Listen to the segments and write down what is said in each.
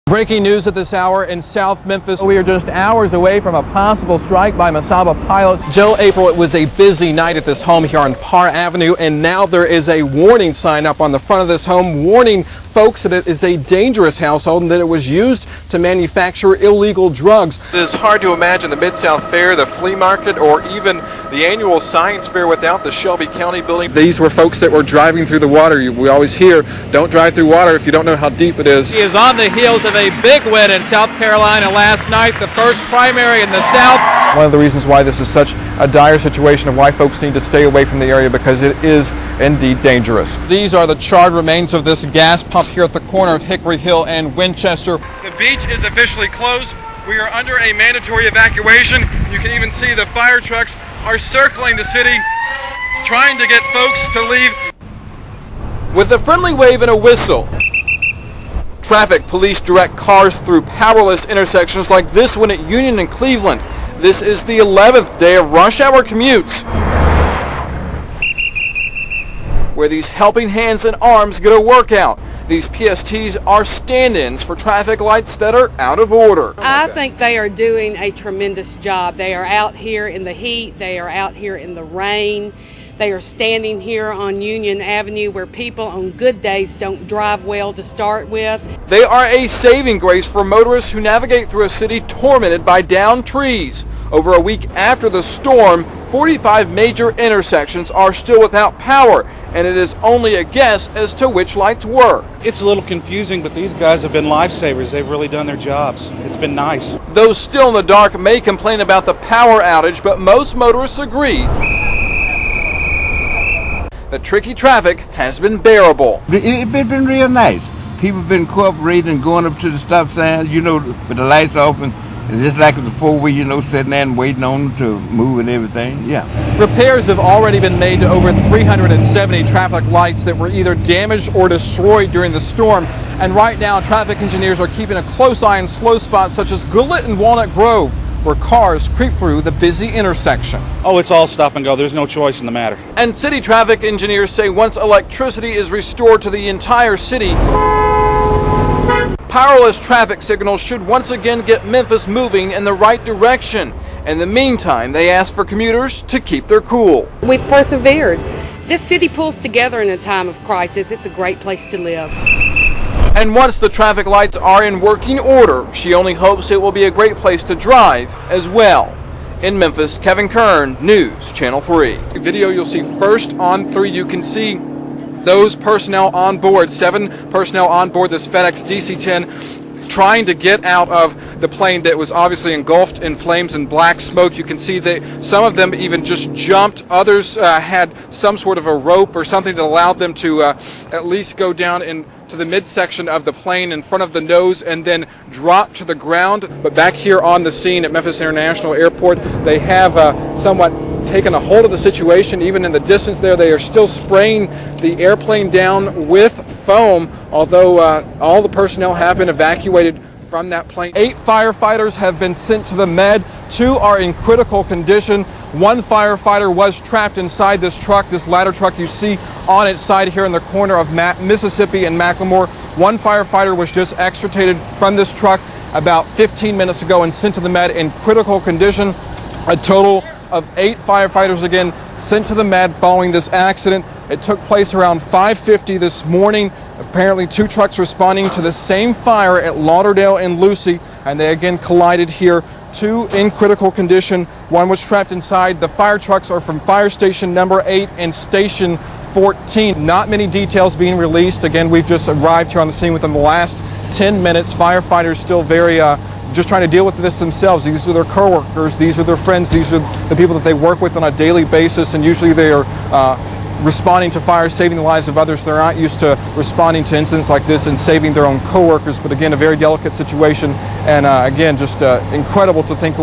Breaking news at this hour in South Memphis. We are just hours away from a possible strike by Masaba pilots. Joe, April, it was a busy night at this home here on Parr Avenue, and now there is a warning sign up on the front of this home warning folks that it is a dangerous household and that it was used to manufacture illegal drugs. It is hard to imagine the Mid-South Fair, the flea market, or even the annual science fair without the Shelby County building. These were folks that were driving through the water. We always hear, don't drive through water if you don't know how deep it is. He is on the heels of a big win in South Carolina last night, the first primary in the South. One of the reasons why this is such a dire situation and why folks need to stay away from the area, because it is indeed dangerous. These are the charred remains of this gas pump here at the corner of Hickory Hill and Winchester. The beach is officially closed. We are under a mandatory evacuation. You can even see the fire trucks are circling the city, trying to get folks to leave. With a friendly wave and a whistle, traffic police direct cars through powerless intersections like this one at Union and Cleveland. This is the 11th day of rush hour commutes, where these helping hands and arms get a workout. These PSTs are stand-ins for traffic lights that are out of order. I think they are doing a tremendous job. They are out here in the heat. They are out here in the rain. They are standing here on Union Avenue where people on good days don't drive well to start with. They are a saving grace for motorists who navigate through a city tormented by downed trees. Over a week after the storm, 45 major intersections are still without power, and it is only a guess as to which lights work. It's a little confusing, but these guys have been lifesavers. They've really done their jobs. It's been nice. Those still in the dark may complain about the power outage, but most motorists agree the tricky traffic has been bearable. It's been real nice. People have been cooperating and going up to the stop sign, with the lights off, and just like the four-wheel, sitting there and waiting on them to move and everything, yeah. Repairs have already been made to over 370 traffic lights that were either damaged or destroyed during the storm. And right now, traffic engineers are keeping a close eye on slow spots such as Gullet and Walnut Grove, where cars creep through the busy intersection. Oh, it's all stop and go. There's no choice in the matter. And city traffic engineers say once electricity is restored to the entire city, powerless traffic signals should once again get Memphis moving in the right direction. In the meantime, they ask for commuters to keep their cool. We've persevered. This city pulls together in a time of crisis. It's a great place to live. And once the traffic lights are in working order, she only hopes it will be a great place to drive as well. In Memphis, Kevin Kern, News Channel 3. Video you'll see first on 3, you can see those personnel on board, 7 personnel on board this FedEx DC-10, trying to get out of the plane that was obviously engulfed in flames and black smoke. You can see that some of them even just jumped. Others had some sort of a rope or something that allowed them to at least go down to the midsection of the plane in front of the nose and then drop to the ground. But back here on the scene at Memphis International Airport, they have somewhat taken a hold of the situation. Even in the distance there, they are still spraying the airplane down with foam, although all the personnel have been evacuated from that plane. 8 firefighters have been sent to the med. 2 are in critical condition. 1 firefighter was trapped inside this truck, this ladder truck you see on its side here in the corner of Mississippi and Macklemore. 1 firefighter was just extricated from this truck about 15 minutes ago and sent to the med in critical condition. A total of 8 firefighters again sent to the med following this accident. It took place around 5:50 this morning. Apparently 2 trucks responding to the same fire at Lauderdale and Lucy, and they again collided here. 2 in critical condition. 1 was trapped inside. The fire trucks are from fire station number 8 and station 14. Not many details being released. Again, we've just arrived here on the scene within the last 10 minutes. Firefighters still very just trying to deal with this themselves. These are their coworkers, these are their friends, these are the people that they work with on a daily basis, and usually they are responding to fires, saving the lives of others. They're not used to responding to incidents like this and saving their own coworkers, but again, a very delicate situation, and again, just incredible to think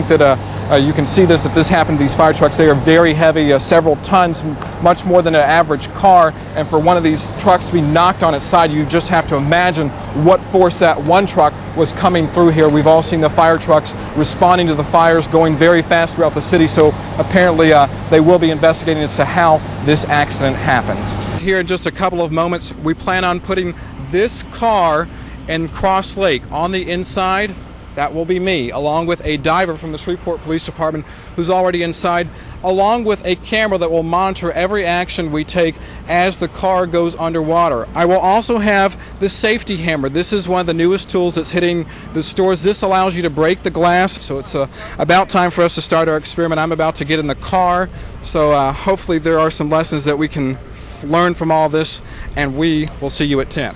that you can see that this happened to these fire trucks. They are very heavy, several tons, much more than an average car, and for one of these trucks to be knocked on its side, you just have to imagine what force that one truck was coming through here. We've all seen the fire trucks responding to the fires, going very fast throughout the city, so apparently they will be investigating as to how this accident happened. Here in just a couple of moments, we plan on putting this car in Cross Lake. On the inside, that will be me, along with a diver from the Shreveport Police Department who's already inside, along with a camera that will monitor every action we take as the car goes underwater. I will also have the safety hammer. This is one of the newest tools that's hitting the stores. This allows you to break the glass, so it's about time for us to start our experiment. I'm about to get in the car, so hopefully there are some lessons that we can learn from all this, and we will see you at 10.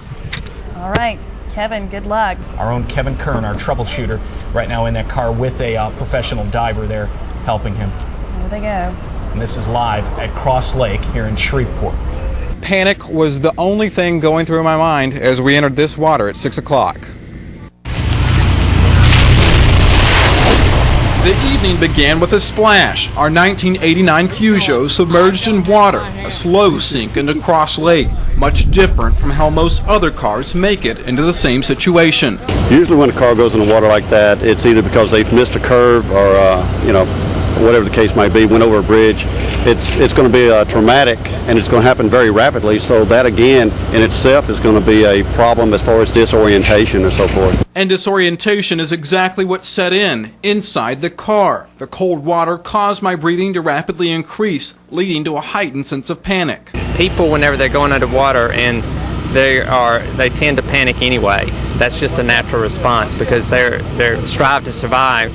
All right. Kevin, good luck. Our own Kevin Kern, our troubleshooter, right now in that car with a professional diver there helping him. There they go. And this is live at Cross Lake here in Shreveport. Panic was the only thing going through my mind as we entered this water at 6 o'clock. The evening began with a splash. Our 1989 Peugeot submerged in water, a slow sink into Cross Lake, much different from how most other cars make it into the same situation. Usually when a car goes in the water like that, it's either because they've missed a curve or, whatever the case might be, went over a bridge. It's going to be traumatic, and it's going to happen very rapidly, so that again in itself is going to be a problem as far as disorientation and so forth. And disorientation is exactly what set in inside the car. The cold water caused my breathing to rapidly increase, leading to a heightened sense of panic. People, whenever they're going underwater, and they tend to panic anyway. That's just a natural response because they're strive to survive,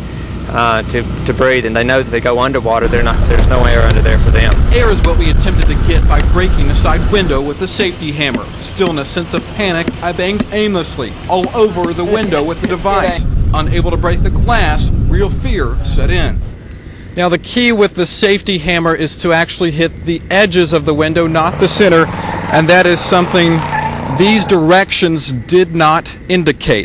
to breathe, and they know that they go underwater. There's no air under there for them. Air is what we attempted to get by breaking the side window with the safety hammer. Still in a sense of panic, I banged aimlessly all over the window with the device. Unable to break the glass, real fear set in. Now the key with the safety hammer is to actually hit the edges of the window, not the center, and that is something these directions did not indicate.